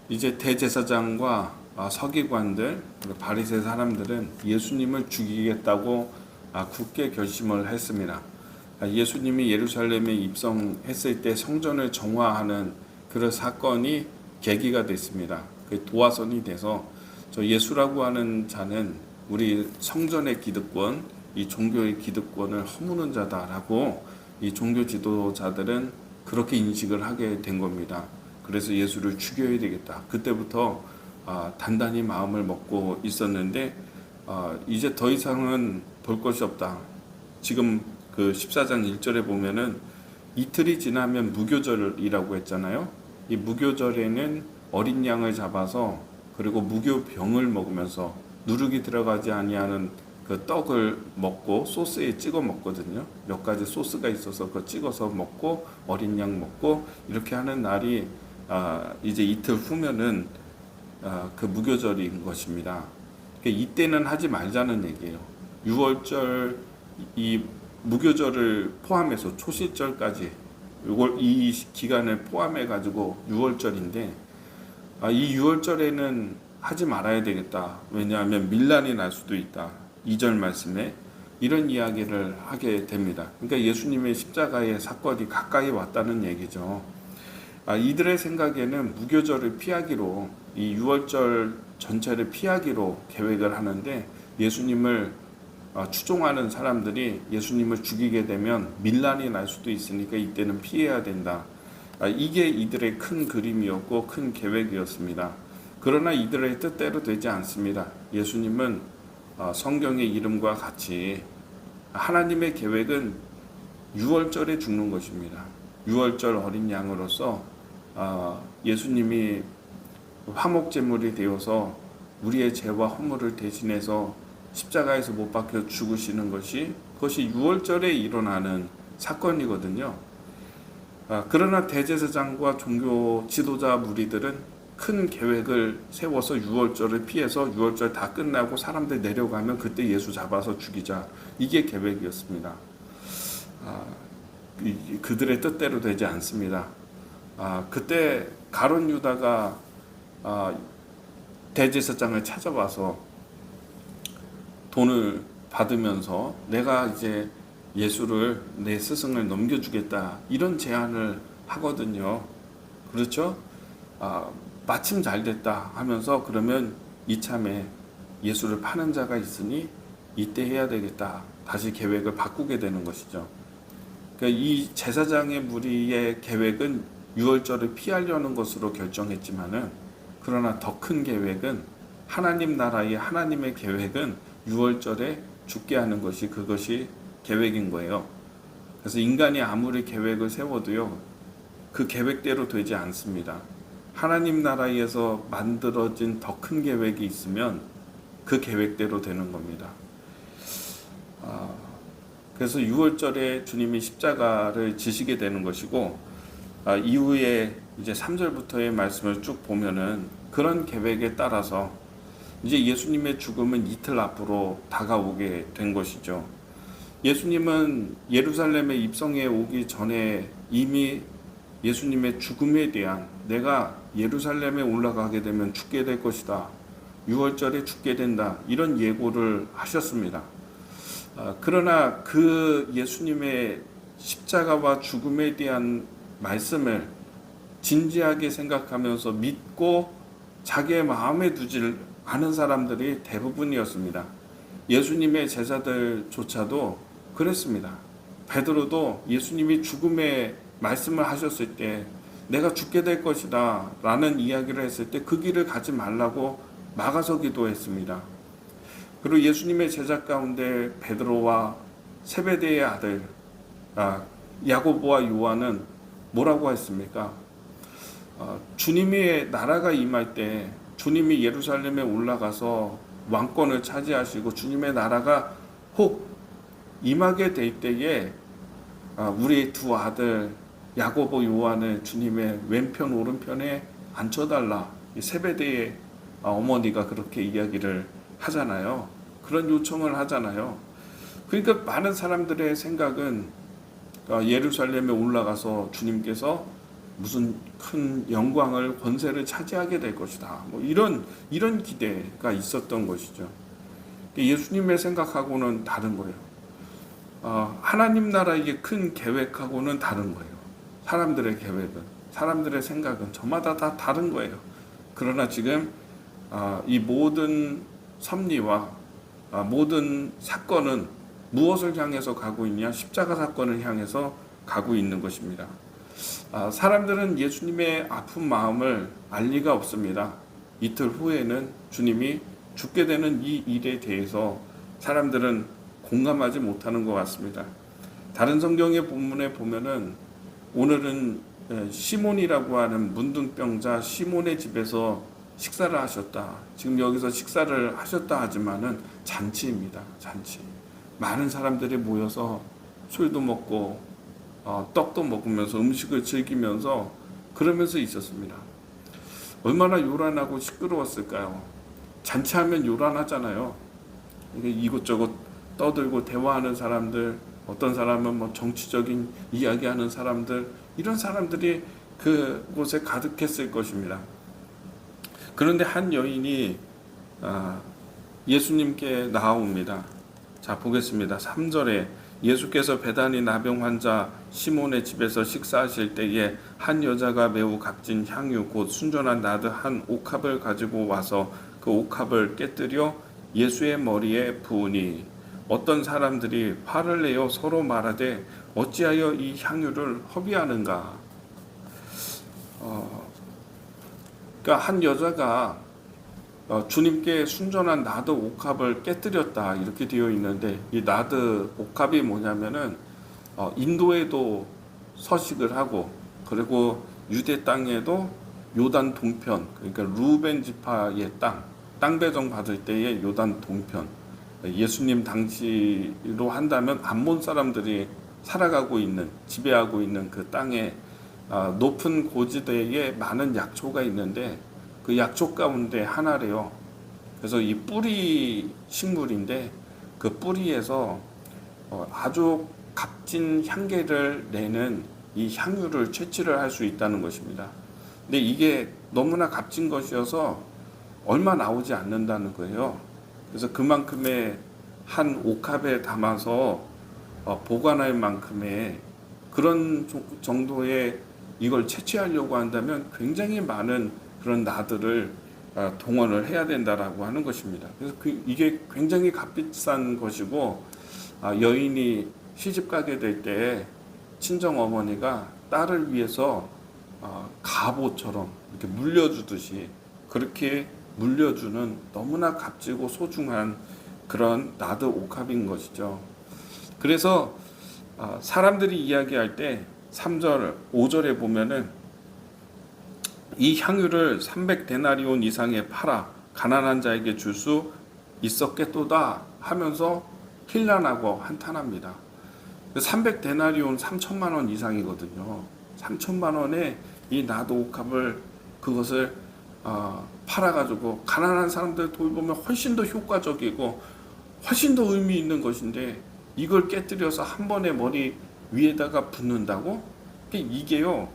이제 대제사장과 서기관들, 바리새 사람들은 예수님을 죽이겠다고 굳게 결심을 했습니다. 예수님이 예루살렘에 입성했을 때 성전을 정화하는 그런 사건이 계기가 됐습니다. 그 도화선이 돼서 저 예수라고 하는 자는 우리 성전의 기득권, 이 종교의 기득권을 허무는 자다라고 이 종교 지도자들은 그렇게 인식을 하게 된 겁니다. 그래서 예수를 죽여야 되겠다. 그때부터 단단히 마음을 먹고 있었는데 이제 더 이상은 볼 것이 없다. 지금 그 14장 1절에 보면은 이틀이 지나면 무교절이라고 했잖아요. 이 무교절에는 어린 양을 잡아서 그리고 무교병을 먹으면서 누룩이 들어가지 아니하는 그 떡을 먹고 소스에 찍어 먹거든요. 몇 가지 소스가 있어서 그거 찍어서 먹고 어린 양 먹고 이렇게 하는 날이 이제 이틀 후면은 그 무교절인 것입니다. 이때는 하지 말자는 얘기예요. 6월절 이 무교절을 포함해서 초실절까지 이 기간을 포함해 가지고 6월절인데 이 6월절에는 하지 말아야 되겠다. 왜냐하면 밀란이 날 수도 있다. 2절 말씀에 이런 이야기를 하게 됩니다. 그러니까 예수님의 십자가의 사건이 가까이 왔다는 얘기죠. 이들의 생각에는 무교절을 피하기로 이 6월절 전체를 피하기로 계획을 하는데 예수님을 추종하는 사람들이 예수님을 죽이게 되면 밀란이 날 수도 있으니까 이때는 피해야 된다. 이게 이들의 큰 그림이었고 큰 계획이었습니다. 그러나 이들의 뜻대로 되지 않습니다. 예수님은 성경의 이름과 같이 하나님의 계획은 6월절에 죽는 것입니다. 6월절 어린 양으로서 예수님이 화목제물이 되어서 우리의 죄와 허물을 대신해서 십자가에서 못 박혀 죽으시는 것이 그것이 6월절에 일어나는 사건이거든요. 그러나 대제사장과 종교 지도자 무리들은 큰 계획을 세워서 6월절을 피해서 6월절 다 끝나고 사람들 내려가면 그때 예수 잡아서 죽이자. 이게 계획이었습니다. 그들의 뜻대로 되지 않습니다. 그때 가룟 유다가 대제사장을 찾아와서 돈을 받으면서 내가 이제 예수를 내 스승을 넘겨주겠다 이런 제안을 하거든요. 그렇죠? 마침 잘 됐다 하면서 그러면 이참에 예수를 파는 자가 있으니 이때 해야 되겠다. 다시 계획을 바꾸게 되는 것이죠. 그러니까 이 제사장의 무리의 계획은 6월절을 피하려는 것으로 결정했지만은 그러나 더 큰 계획은 하나님 나라의 하나님의 계획은 6월절에 죽게 하는 것이 그것이 계획인 거예요. 그래서 인간이 아무리 계획을 세워도요, 그 계획대로 되지 않습니다. 하나님 나라에서 만들어진 더 큰 계획이 있으면 그 계획대로 되는 겁니다. 그래서 6월절에 주님이 십자가를 지시게 되는 것이고 이후에 이제 3절부터의 말씀을 쭉 보면은 그런 계획에 따라서 이제 예수님의 죽음은 이틀 앞으로 다가오게 된 것이죠. 예수님은 예루살렘에 입성해 오기 전에 이미 예수님의 죽음에 대한 내가 예루살렘에 올라가게 되면 죽게 될 것이다. 6월절에 죽게 된다. 이런 예고를 하셨습니다. 그러나 그 예수님의 십자가와 죽음에 대한 말씀을 진지하게 생각하면서 믿고 자기의 마음에 두질 않은 사람들이 대부분이었습니다. 예수님의 제자들조차도 그랬습니다. 베드로도 예수님이 죽음의 말씀을 하셨을 때 내가 죽게 될 것이다 라는 이야기를 했을 때 그 길을 가지 말라고 막아서기도 했습니다. 그리고 예수님의 제자 가운데 베드로와 세베대의 아들 야고보와 요한은 뭐라고 했습니까? 주님의 나라가 임할 때 주님이 예루살렘에 올라가서 왕권을 차지하시고 주님의 나라가 혹 임하게 될 때에 우리 두 아들 야고보 요한을 주님의 왼편 오른편에 앉혀달라. 세베대의 어머니가 그렇게 이야기를 하잖아요. 그런 요청을 하잖아요. 그러니까 많은 사람들의 생각은 예루살렘에 올라가서 주님께서 무슨 큰 영광을 권세를 차지하게 될 것이다. 뭐 이런 기대가 있었던 것이죠. 예수님의 생각하고는 다른 거예요. 하나님 나라의 큰 계획하고는 다른 거예요. 사람들의 계획은, 사람들의 생각은 저마다 다 다른 거예요. 그러나 지금 이 모든 섭리와 모든 사건은 무엇을 향해서 가고 있냐? 십자가 사건을 향해서 가고 있는 것입니다. 사람들은 예수님의 아픈 마음을 알 리가 없습니다. 이틀 후에는 주님이 죽게 되는 이 일에 대해서 사람들은 공감하지 못하는 것 같습니다. 다른 성경의 본문에 보면은 오늘은 시몬이라고 하는 문둥병자 시몬의 집에서 식사를 하셨다. 지금 여기서 식사를 하셨다 하지만은 잔치입니다. 잔치. 많은 사람들이 모여서 술도 먹고 떡도 먹으면서 음식을 즐기면서 그러면서 있었습니다. 얼마나 요란하고 시끄러웠을까요? 잔치하면 요란하잖아요. 이곳저곳 떠들고 대화하는 사람들, 어떤 사람은 뭐 정치적인 이야기하는 사람들, 이런 사람들이 그곳에 가득했을 것입니다. 그런데 한 여인이 예수님께 나아옵니다. 자, 보겠습니다. 3절에 예수께서 베다니 나병 환자 시몬의 집에서 식사하실 때에 한 여자가 매우 값진 향유 곧 순전한 나드 한 옥합을 가지고 와서 그 옥합을 깨뜨려 예수의 머리에 부으니 어떤 사람들이 화를 내어 서로 말하되 어찌하여 이 향유를 허비하는가. 그러니까 한 여자가 주님께 순전한 나드 옥합을 깨뜨렸다 이렇게 되어 있는데, 이 나드 옥합이 뭐냐면은 인도에도 서식을 하고, 그리고 유대 땅에도 요단 동편, 그러니까 루벤 지파의 땅 배정 받을 때의 요단 동편, 예수님 당시로 한다면 암몬 사람들이 살아가고 있는, 지배하고 있는 그 땅에 높은 고지대에 많은 약초가 있는데 그 약초 가운데 하나래요. 그래서 이 뿌리 식물인데 그 뿌리에서 아주 값진 향기를 내는 이 향유를 채취를 할 수 있다는 것입니다. 근데 이게 너무나 값진 것이어서 얼마 나오지 않는다는 거예요. 그래서 그만큼의 한 옥합에 담아서 보관할 만큼의 그런 정도의 이걸 채취하려고 한다면 굉장히 많은 그런 나들을 동원을 해야 된다라고 하는 것입니다. 그래서 이게 굉장히 값비싼 것이고, 여인이 시집 가게 될 때 친정 어머니가 딸을 위해서 갑옷처럼 이렇게 물려주듯이 그렇게 물려주는 너무나 값지고 소중한 그런 나드 옥합인 것이죠. 그래서 사람들이 이야기할 때 3절, 5절에 보면은 이 향유를 300데나리온 이상에 팔아 가난한 자에게 줄 수 있었겠도다 하면서 힐난하고 한탄합니다. 300데나리온 3천만 원 이상이거든요. 3천만 원에 이 나드 옥합을 그것을 팔아가지고 가난한 사람들 돌보면 훨씬 더 효과적이고 훨씬 더 의미 있는 것인데, 이걸 깨뜨려서 한 번에 머리 위에다가 붓는다고? 이게요,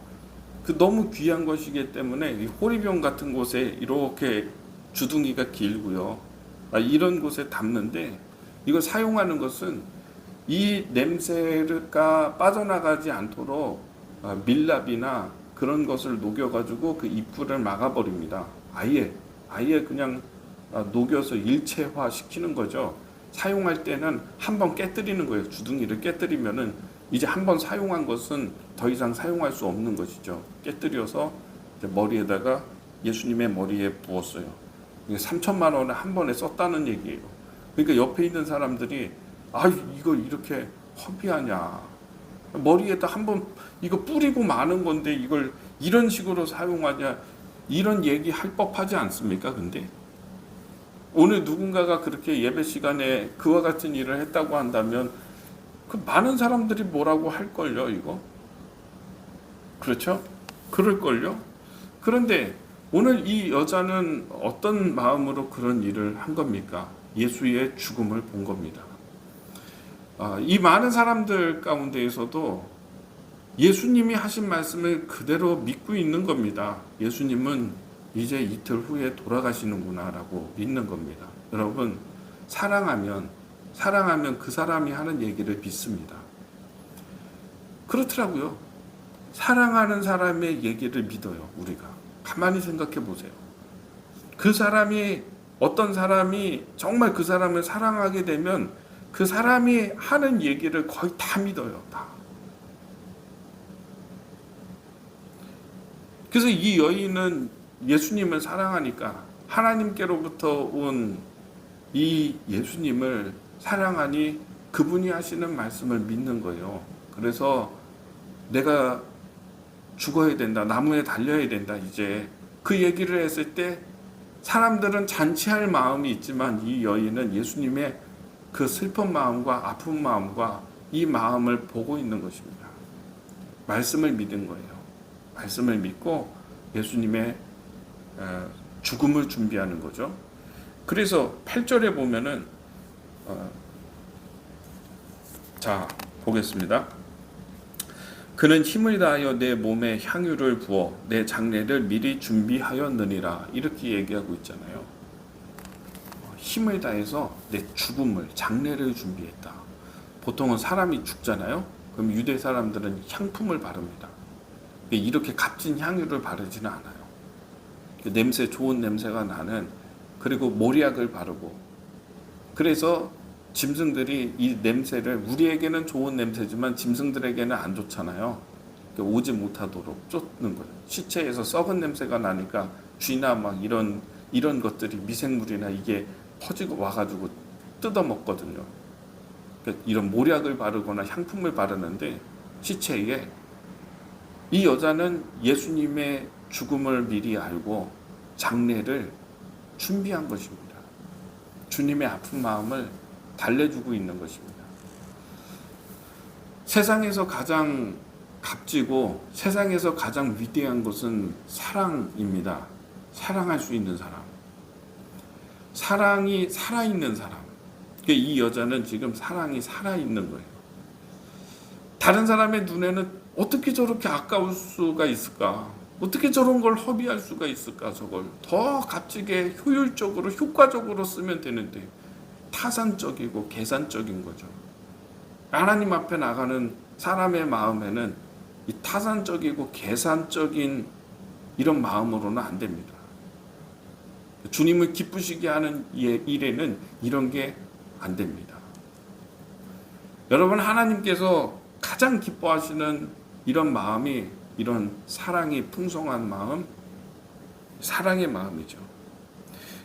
너무 귀한 것이기 때문에 이 호리병 같은 곳에 이렇게 주둥이가 길고요, 이런 곳에 담는데, 이걸 사용하는 것은 이 냄새가 빠져나가지 않도록 밀랍이나 그런 것을 녹여가지고 그 입구를 막아버립니다. 아예 그냥 녹여서 일체화 시키는 거죠. 사용할 때는 한번 깨뜨리는 거예요. 주둥이를 깨뜨리면은 이제 한번 사용한 것은 더 이상 사용할 수 없는 것이죠. 깨뜨려서 머리에다가 예수님의 머리에 부었어요. 3천만 원을 한 번에 썼다는 얘기예요. 그러니까 옆에 있는 사람들이 이걸 이렇게 허비하냐, 머리에다 한번 이거 뿌리고 마는 건데 이걸 이런 식으로 사용하냐, 이런 얘기 할 법하지 않습니까? 근데 오늘 누군가가 그렇게 예배 시간에 그와 같은 일을 했다고 한다면 그 많은 사람들이 뭐라고 할걸요, 이거? 그렇죠? 그럴걸요? 그런데 오늘 이 여자는 어떤 마음으로 그런 일을 한 겁니까? 예수의 죽음을 본 겁니다. 이 많은 사람들 가운데에서도 예수님이 하신 말씀을 그대로 믿고 있는 겁니다. 예수님은 이제 이틀 후에 돌아가시는구나라고 믿는 겁니다. 여러분, 사랑하면 그 사람이 하는 얘기를 믿습니다. 그렇더라고요. 사랑하는 사람의 얘기를 믿어요, 우리가. 가만히 생각해 보세요. 그 사람이, 어떤 사람이 정말 그 사람을 사랑하게 되면 그 사람이 하는 얘기를 거의 다 믿어요, 다. 그래서 이 여인은 예수님을 사랑하니까 하나님께로부터 온 이 예수님을 사랑하니 그분이 하시는 말씀을 믿는 거예요. 그래서 내가 죽어야 된다, 나무에 달려야 된다, 이제 그 얘기를 했을 때 사람들은 잔치할 마음이 있지만 이 여인은 예수님의 그 슬픈 마음과 아픈 마음과 이 마음을 보고 있는 것입니다. 말씀을 믿은 거예요. 말씀을 믿고 예수님의 죽음을 준비하는 거죠. 그래서 8절에 보면은 자, 보겠습니다. 그는 힘을 다하여 내 몸에 향유를 부어 내 장례를 미리 준비하였느니라, 이렇게 얘기하고 있잖아요. 힘을 다해서 내 죽음을, 장례를 준비했다. 보통은 사람이 죽잖아요. 그럼 유대 사람들은 향품을 바릅니다. 이렇게 값진 향유를 바르지는 않아요. 냄새, 좋은 냄새가 나는, 그리고 모략을 바르고, 그래서 짐승들이 이 냄새를, 우리에게는 좋은 냄새지만 짐승들에게는 안 좋잖아요. 오지 못하도록 쫓는 거예요. 시체에서 썩은 냄새가 나니까 쥐나 막 이런 것들이, 미생물이나 이게 퍼지고 와가지고 뜯어 먹거든요. 그러니까 이런 모략을 바르거나 향품을 바르는데, 시체에 이 여자는 예수님의 죽음을 미리 알고 장례를 준비한 것입니다. 주님의 아픈 마음을 달래주고 있는 것입니다. 세상에서 가장 값지고 세상에서 가장 위대한 것은 사랑입니다. 사랑할 수 있는 사람, 사랑이 살아있는 사람. 이 여자는 지금 사랑이 살아있는 거예요. 다른 사람의 눈에는 어떻게 저렇게 아까울 수가 있을까? 어떻게 저런 걸 허비할 수가 있을까? 저걸 더 값지게 효율적으로, 효과적으로 쓰면 되는데 타산적이고 계산적인 거죠. 하나님 앞에 나가는 사람의 마음에는 이 타산적이고 계산적인 이런 마음으로는 안 됩니다. 주님을 기쁘시게 하는 일에는 이런 게 안 됩니다. 여러분, 하나님께서 가장 기뻐하시는 이런 마음이, 이런 사랑이 풍성한 마음, 사랑의 마음이죠.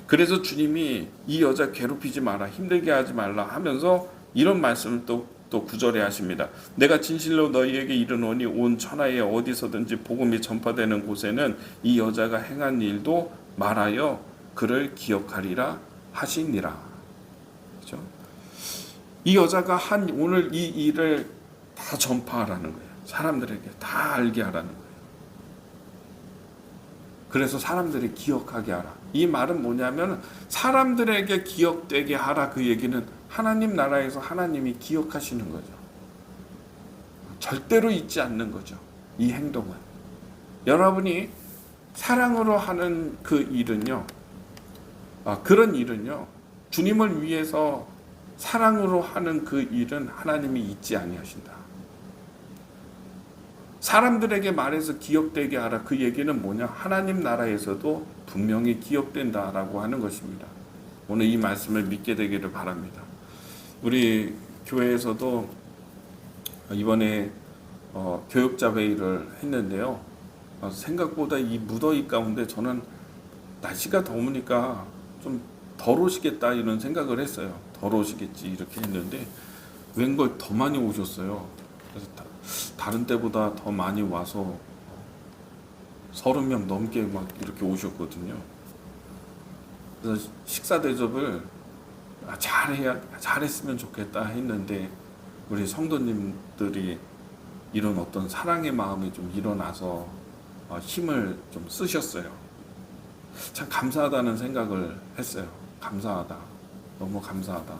그래서 주님이 이 여자 괴롭히지 마라, 힘들게 하지 말라 하면서 이런 말씀을 또 9절에 하십니다. 내가 진실로 너희에게 이르노니 온 천하에 어디서든지 복음이 전파되는 곳에는 이 여자가 행한 일도 말하여 그를 기억하리라 하시니라. 그렇죠? 이 여자가 한 오늘 이 일을 다 전파하라는 거예요. 사람들에게 다 알게 하라는 거예요. 그래서 사람들이 기억하게 하라. 이 말은 뭐냐면 사람들에게 기억되게 하라. 그 얘기는 하나님 나라에서 하나님이 기억하시는 거죠. 절대로 잊지 않는 거죠. 이 행동은. 여러분이 사랑으로 하는 그 일은요, 그런 일은요, 주님을 위해서 사랑으로 하는 그 일은 하나님이 잊지 아니하신다. 사람들에게 말해서 기억되게 하라. 그 얘기는 뭐냐? 하나님 나라에서도 분명히 기억된다라고 하는 것입니다. 오늘 이 말씀을 믿게 되기를 바랍니다. 우리 교회에서도 이번에 교육자 회의를 했는데요. 생각보다 이 무더위 가운데 저는 날씨가 더우니까 좀 덜 오시겠다 이런 생각을 했어요. 덜 오시겠지 이렇게 했는데 웬걸 더 많이 오셨어요. 그래서 다른 때보다 더 많이 와서 30명 넘게 막 이렇게 오셨거든요. 그래서 식사 대접을 잘했으면 좋겠다 했는데 우리 성도님들이 이런 어떤 사랑의 마음이 좀 일어나서 힘을 좀 쓰셨어요. 참 감사하다는 생각을 했어요. 감사하다. 너무 감사하다.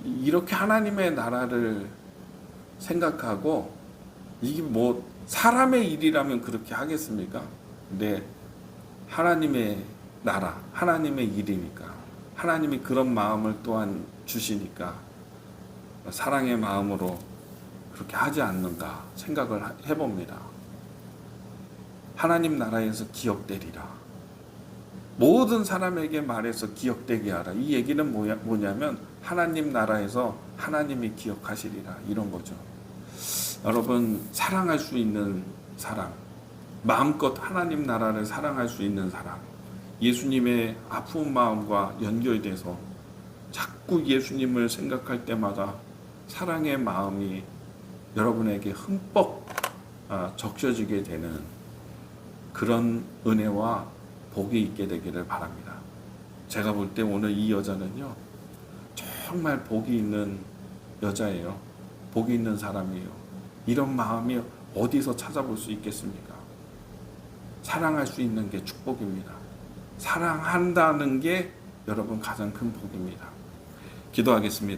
이렇게 하나님의 나라를 생각하고 이게 뭐 사람의 일이라면 그렇게 하겠습니까? 근데 하나님의 나라, 하나님의 일이니까, 하나님이 그런 마음을 또한 주시니까 사랑의 마음으로 그렇게 하지 않는가 생각을 해봅니다. 하나님 나라에서 기억되리라. 모든 사람에게 말해서 기억되게 하라. 이 얘기는 뭐냐면 하나님 나라에서 하나님이 기억하시리라, 이런 거죠. 여러분, 사랑할 수 있는 사람, 마음껏 하나님 나라를 사랑할 수 있는 사람, 예수님의 아픈 마음과 연결돼서 자꾸 예수님을 생각할 때마다 사랑의 마음이 여러분에게 흠뻑 적셔지게 되는 그런 은혜와 복이 있게 되기를 바랍니다. 제가 볼 때 오늘 이 여자는요, 정말 복이 있는 여자예요. 복이 있는 사람이에요. 이런 마음이 어디서 찾아볼 수 있겠습니까? 사랑할 수 있는 게 축복입니다. 사랑한다는 게 여러분 가장 큰 복입니다. 기도하겠습니다.